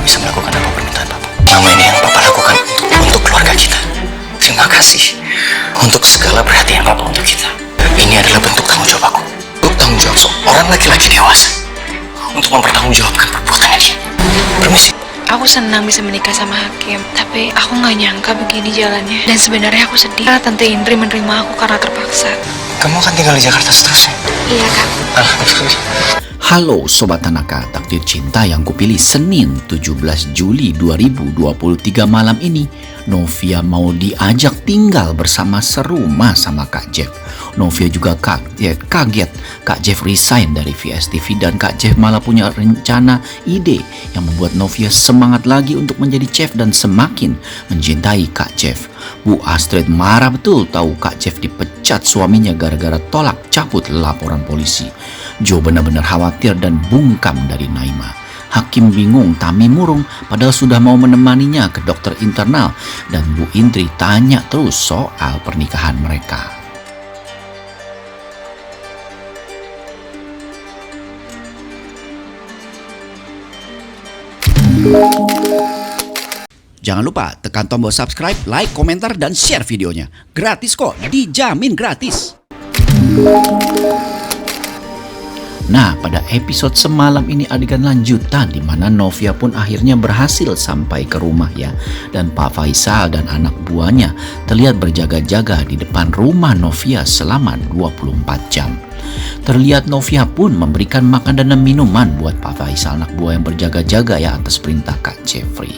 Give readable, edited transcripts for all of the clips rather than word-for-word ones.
bisa melakukan apa permintaan Papa. Selama ini yang Papa lakukan untuk keluarga kita. Terima kasih untuk segala perhatian Papa untuk kita. Ini adalah bentuk tanggung jawab aku. Bentuk tanggung jawab seorang laki-laki dewasa untuk mempertanggungjawabkan perbuatannya dia. Permisi. Aku senang bisa menikah sama Hakim, tapi aku nggak nyangka begini jalannya. Dan sebenarnya aku sedih karena Tante Indri menerima aku karena terpaksa. Kamu akan tinggal di Jakarta seterusnya? Iya, Kak. Alhamdulillah. Halo Sobat Tanaka, takdir cinta yang kupilih Senin 17 Juli 2023 malam ini. Novia mau diajak tinggal bersama serumah sama Kak Jeff. Novia juga kaget Kak Jeff resign dari VSTV dan Kak Jeff malah punya rencana ide yang membuat Novia semangat lagi untuk menjadi chef dan semakin mencintai Kak Jeff. Bu Astrid marah betul tahu Kak Jeff dipecat suaminya gara-gara tolak cabut laporan polisi. Joe benar-benar khawatir dan bungkam dari Naima. Hakim bingung, Tami murung padahal sudah mau menemaninya ke dokter internal dan Bu Indri tanya terus soal pernikahan mereka. Jangan lupa tekan tombol subscribe, like, komentar, dan share videonya. Gratis kok, dijamin gratis. Nah, pada episode semalam ini adegan lanjutan di mana Novia pun akhirnya berhasil sampai ke rumah ya. Dan Pak Faisal dan anak buahnya terlihat berjaga-jaga di depan rumah Novia selama 24 jam. Terlihat Novia pun memberikan makanan dan minuman buat Pak Faisal, anak buah yang berjaga-jaga ya atas perintah Kak Jeffrey.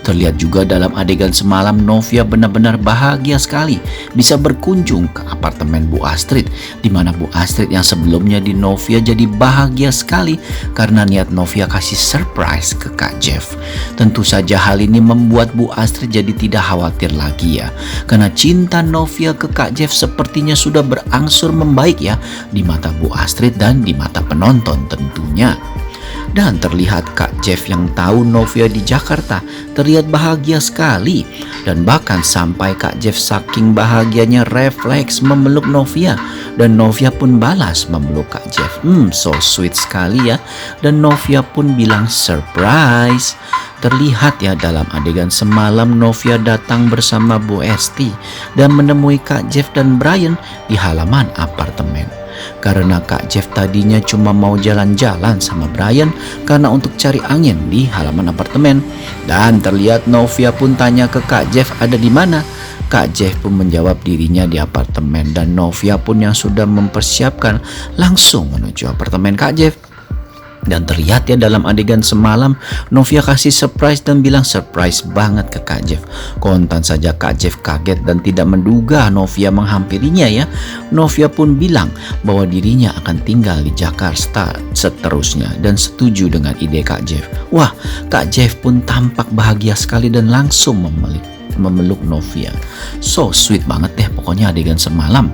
Terlihat juga dalam adegan semalam Novia benar-benar bahagia sekali bisa berkunjung ke apartemen Bu Astrid, di mana Bu Astrid yang sebelumnya di Novia jadi bahagia sekali karena niat Novia kasih surprise ke Kak Jeff. Tentu saja hal ini membuat Bu Astrid jadi tidak khawatir lagi ya, karena cinta Novia ke Kak Jeff sepertinya sudah berangsur membaik ya di mata Bu Astrid dan di mata penonton tentunya. Dan terlihat Kak Jeff yang tahu Novia di Jakarta terlihat bahagia sekali. Dan bahkan sampai Kak Jeff saking bahagianya refleks memeluk Novia. Dan Novia pun balas memeluk Kak Jeff. So sweet sekali ya. Dan Novia pun bilang surprise. Terlihat ya dalam adegan semalam Novia datang bersama Bu Esti dan menemui Kak Jeff dan Brian di halaman apartemen. Karena Kak Jeff tadinya cuma mau jalan-jalan sama Brian karena untuk cari angin di halaman apartemen. Dan terlihat Novia pun tanya ke Kak Jeff ada di mana. Kak Jeff pun menjawab dirinya di apartemen dan Novia pun yang sudah mempersiapkan langsung menuju apartemen Kak Jeff. Dan terlihat ya dalam adegan semalam Novia kasih surprise dan bilang surprise banget ke Kak Jeff. Kontan saja Kak Jeff kaget dan tidak menduga Novia menghampirinya ya. Novia pun bilang bahwa dirinya akan tinggal di Jakarta seterusnya dan setuju dengan ide Kak Jeff. Wah, Kak Jeff pun tampak bahagia sekali dan langsung memeluk Novia. So sweet banget deh pokoknya adegan semalam.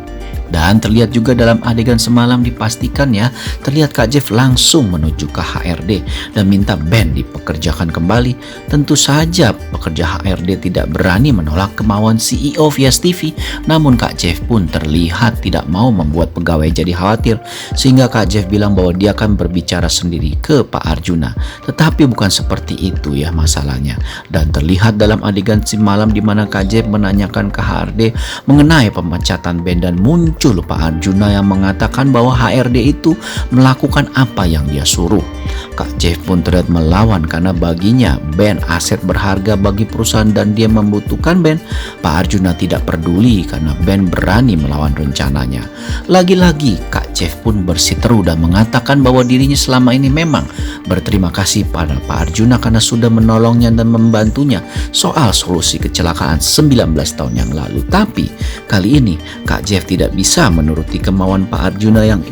Dan terlihat juga dalam adegan semalam dipastikan ya, terlihat Kak Jeff langsung menuju ke HRD dan minta Ben dipekerjakan kembali. Tentu saja pekerja HRD tidak berani menolak kemauan CEO VSTV, namun Kak Jeff pun terlihat tidak mau membuat pegawai jadi khawatir, sehingga Kak Jeff bilang bahwa dia akan berbicara sendiri ke Pak Arjuna. Tetapi bukan seperti itu ya masalahnya. Dan terlihat dalam adegan semalam di mana Kak Jeff menanyakan ke HRD mengenai pemecatan Ben dan muncul Pak Arjuna yang mengatakan bahwa HRD itu melakukan apa yang dia suruh. Kak Jeff pun terlihat melawan karena baginya Ben aset berharga bagi perusahaan dan dia membutuhkan Ben. Pak Arjuna tidak peduli karena Ben berani melawan rencananya. Lagi-lagi Kak Jeff pun bersiteru dan mengatakan bahwa dirinya selama ini memang berterima kasih pada Pak Arjuna karena sudah menolongnya dan membantunya soal solusi kecelakaan 19 tahun yang lalu. Tapi kali ini Kak Jeff tidak bisa menuruti kemauan Pak Arjuna yang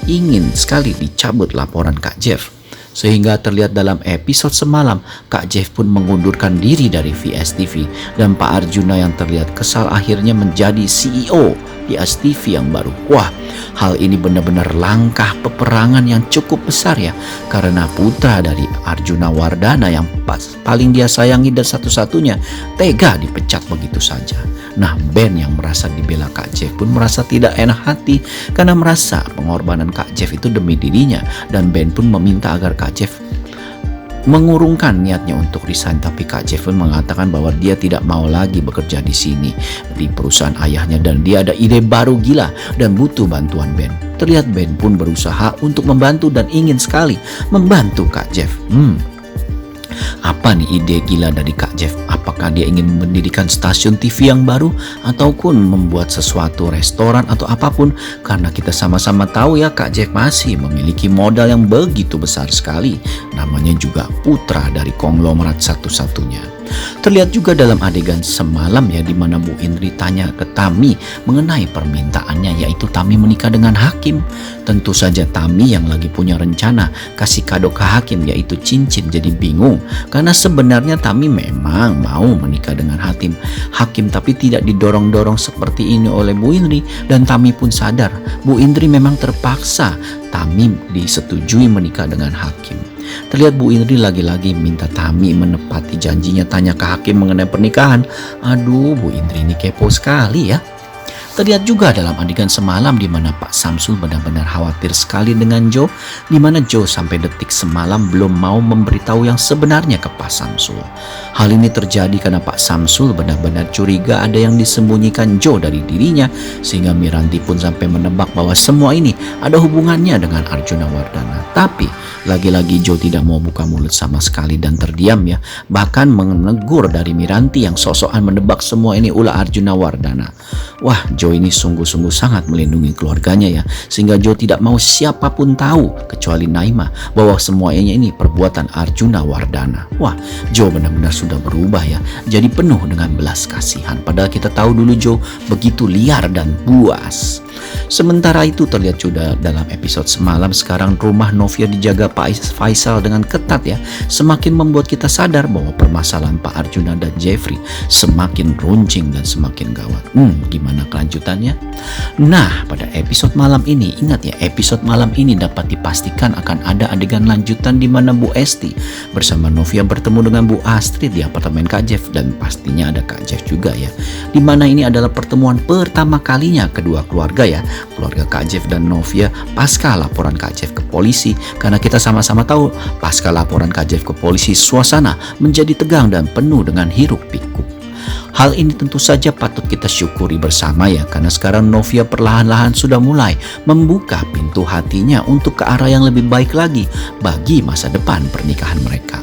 ingin sekali dicabut laporan Kak Jeff. Sehingga terlihat dalam episode semalam Kak Jeff pun mengundurkan diri dari VSTV dan Pak Arjuna yang terlihat kesal akhirnya menjadi CEO VSTV yang baru. Wah, hal ini benar-benar langkah peperangan yang cukup besar ya, karena putra dari Arjuna Wardana yang paling dia sayangi dan satu-satunya tega dipecat begitu saja. Nah, Ben yang merasa dibela Kak Jeff pun merasa tidak enak hati karena merasa pengorbanan Kak Jeff itu demi dirinya, dan Ben pun meminta agar Kak Jeff mengurungkan niatnya untuk resign, tapi Kak Jeff pun mengatakan bahwa dia tidak mau lagi bekerja di sini di perusahaan ayahnya dan dia ada ide baru gila dan butuh bantuan Ben. Terlihat Ben pun berusaha untuk membantu dan ingin sekali membantu Kak Jeff. Apa nih ide gila dari Kak Jeff? Apakah dia ingin mendirikan stasiun TV yang baru ataupun membuat sesuatu restoran atau apapun? Karena kita sama-sama tahu ya, Kak Jeff masih memiliki modal yang begitu besar sekali. Namanya juga putra dari konglomerat satu-satunya. Terlihat juga dalam adegan semalam ya, di mana Bu Indri tanya ke Tami mengenai permintaannya, yaitu Tami menikah dengan Hakim. Tentu saja Tami yang lagi punya rencana kasih kado ke Hakim yaitu cincin jadi bingung, karena sebenarnya Tami memang mau menikah dengan Hakim, tapi tidak didorong-dorong seperti ini oleh Bu Indri. Dan Tami pun sadar Bu Indri memang terpaksa Tami disetujui menikah dengan Hakim. Terlihat Bu Indri lagi-lagi minta Tami menepati janjinya tanya ke Hakim mengenai pernikahan. Aduh, Bu Indri ini kepo sekali ya. Terlihat juga dalam adegan semalam di mana Pak Samsul benar-benar khawatir sekali dengan Joe, di mana Joe sampai detik semalam belum mau memberitahu yang sebenarnya ke Pak Samsul. Hal ini terjadi karena Pak Samsul benar-benar curiga ada yang disembunyikan Joe dari dirinya, sehingga Miranti pun sampai menebak bahwa semua ini ada hubungannya dengan Arjuna Wardana. Tapi lagi-lagi Joe tidak mau buka mulut sama sekali dan terdiam ya, bahkan menegur dari Miranti yang sosokan menebak semua ini ulah Arjuna Wardana. Wah, Joe ini sungguh-sungguh sangat melindungi keluarganya ya, sehingga Joe tidak mau siapapun tahu kecuali Naima bahwa semuanya ini perbuatan Arjuna Wardana. Wah, Joe benar-benar sudah berubah ya, jadi penuh dengan belas kasihan. Padahal kita tahu dulu Joe begitu liar dan buas. Sementara itu terlihat juga dalam episode semalam, sekarang rumah Novia dijaga Pak Faisal dengan ketat ya, semakin membuat kita sadar bahwa permasalahan Pak Arjuna dan Jeffrey semakin runcing dan semakin gawat. Gimana kelanjutannya? Nah, pada episode malam ini, ingat ya, episode malam ini dapat dipastikan akan ada adegan lanjutan di mana Bu Esti bersama Novia bertemu dengan Bu Astrid di apartemen Kak Jeff, dan pastinya ada Kak Jeff juga ya. Di mana ini adalah pertemuan pertama kalinya kedua keluarga ya, keluarga Kak Jeff dan Novia pasca laporan Kak Jeff ke polisi. Karena kita sama-sama tahu pasca laporan Kak Jeff ke polisi, suasana menjadi tegang dan penuh dengan hiruk pikuk. Hal ini tentu saja patut kita syukuri bersama ya, karena sekarang Novia perlahan-lahan sudah mulai membuka pintu hatinya untuk ke arah yang lebih baik lagi bagi masa depan pernikahan mereka.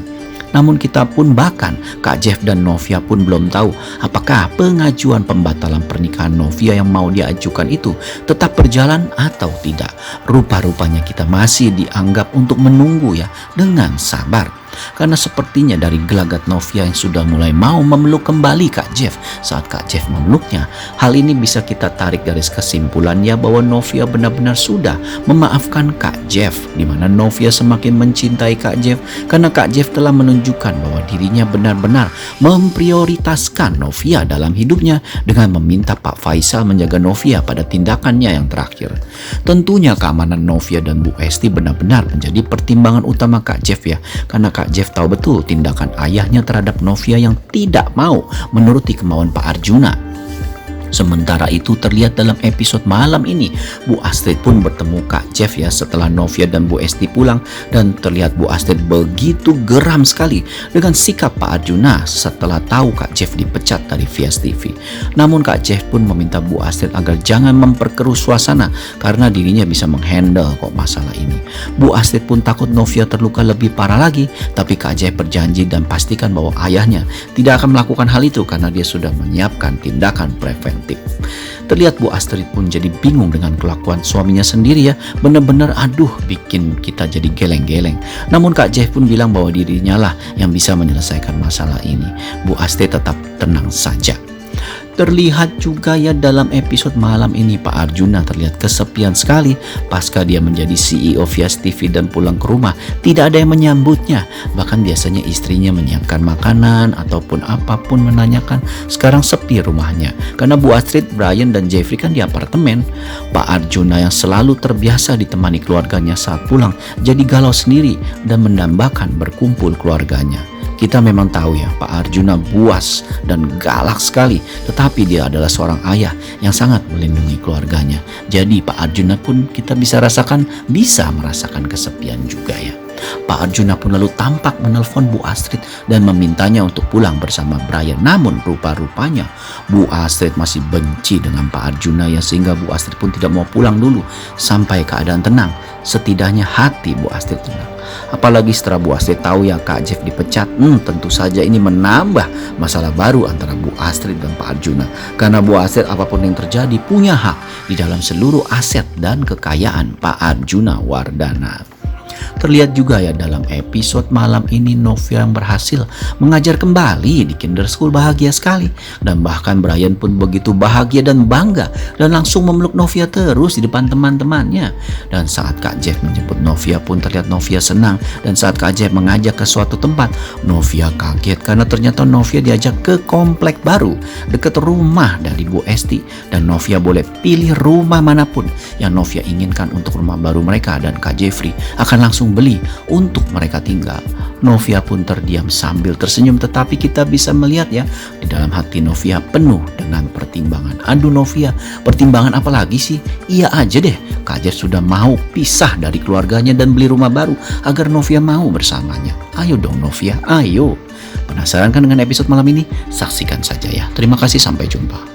Namun kita pun, bahkan Kak Jeff dan Novia pun belum tahu apakah pengajuan pembatalan pernikahan Novia yang mau diajukan itu tetap berjalan atau tidak. Rupa-rupanya kita masih dianggap untuk menunggu ya, dengan sabar. Karena sepertinya dari gelagat Novia yang sudah mulai mau memeluk kembali Kak Jeff saat Kak Jeff memeluknya, hal ini bisa kita tarik garis kesimpulannya bahwa Novia benar-benar sudah memaafkan Kak Jeff, di mana Novia semakin mencintai Kak Jeff karena Kak Jeff telah menunjukkan bahwa dirinya benar-benar memprioritaskan Novia dalam hidupnya dengan meminta Pak Faisal menjaga Novia pada tindakannya yang terakhir. Tentunya keamanan Novia dan Bu Esti benar-benar menjadi pertimbangan utama Kak Jeff ya, karena Kak Jeff tahu betul tindakan ayahnya terhadap Novia yang tidak mau menuruti kemauan Pak Arjuna. Sementara itu terlihat dalam episode malam ini, Bu Astrid pun bertemu Kak Jeff ya setelah Novia dan Bu Esti pulang, dan terlihat Bu Astrid begitu geram sekali dengan sikap Pak Arjuna setelah tahu Kak Jeff dipecat dari Vias TV. Namun Kak Jeff pun meminta Bu Astrid agar jangan memperkeruh suasana karena dirinya bisa menghandle kok masalah ini. Bu Astrid pun takut Novia terluka lebih parah lagi, tapi Kak Jeff berjanji dan pastikan bahwa ayahnya tidak akan melakukan hal itu karena dia sudah menyiapkan tindakan preventif. Terlihat Bu Astrid pun jadi bingung dengan kelakuan suaminya sendiri ya, benar-benar aduh bikin kita jadi geleng-geleng. Namun Kak Jeff pun bilang bahwa dirinya lah yang bisa menyelesaikan masalah ini. Bu Astrid tetap tenang saja. Terlihat juga ya dalam episode malam ini Pak Arjuna terlihat kesepian sekali pasca dia menjadi CEO Vias TV dan pulang ke rumah tidak ada yang menyambutnya. Bahkan biasanya istrinya menyiapkan makanan ataupun apapun menanyakan. Sekarang sepi rumahnya karena Bu Astrid, Brian dan Jeffrey kan di apartemen. Pak Arjuna yang selalu terbiasa ditemani keluarganya saat pulang jadi galau sendiri dan mendambakan berkumpul keluarganya. Kita memang tahu ya, Pak Arjuna buas dan galak sekali, tetapi dia adalah seorang ayah yang sangat melindungi keluarganya. Jadi Pak Arjuna pun kita bisa merasakan kesepian juga ya. Pak Arjuna pun lalu tampak menelpon Bu Astrid dan memintanya untuk pulang bersama Brian. Namun rupa-rupanya Bu Astrid masih benci dengan Pak Arjuna ya, sehingga Bu Astrid pun tidak mau pulang dulu sampai keadaan tenang. Setidaknya hati Bu Astrid tenang. Apalagi setelah Bu Astrid tahu ya Kak Jeff dipecat, tentu saja ini menambah masalah baru antara Bu Astrid dan Pak Arjuna. Karena Bu Astrid apapun yang terjadi punya hak di dalam seluruh aset dan kekayaan Pak Arjuna Wardana. Terlihat juga ya dalam episode malam ini Novia yang berhasil mengajar kembali di Kinder School, bahagia sekali. Dan bahkan Brian pun begitu bahagia dan bangga dan langsung memeluk Novia terus di depan teman-temannya. Dan saat Kak Jeff menjemput Novia pun terlihat Novia senang. Dan saat Kak Jeff mengajak ke suatu tempat, Novia kaget karena ternyata Novia diajak ke komplek baru dekat rumah dari Bu Esti. Dan Novia boleh pilih rumah manapun yang Novia inginkan untuk rumah baru mereka, dan Kak Jeffrey akan langsung beli untuk mereka tinggal. Novia pun terdiam sambil tersenyum, tetapi kita bisa melihat ya di dalam hati Novia penuh dengan pertimbangan. Aduh Novia, pertimbangan apa lagi sih? Iya aja deh, Kak Jeff sudah mau pisah dari keluarganya dan beli rumah baru agar Novia mau bersamanya. Ayo dong Novia, ayo. Penasaran kan dengan episode malam ini? Saksikan saja ya. Terima kasih, sampai jumpa.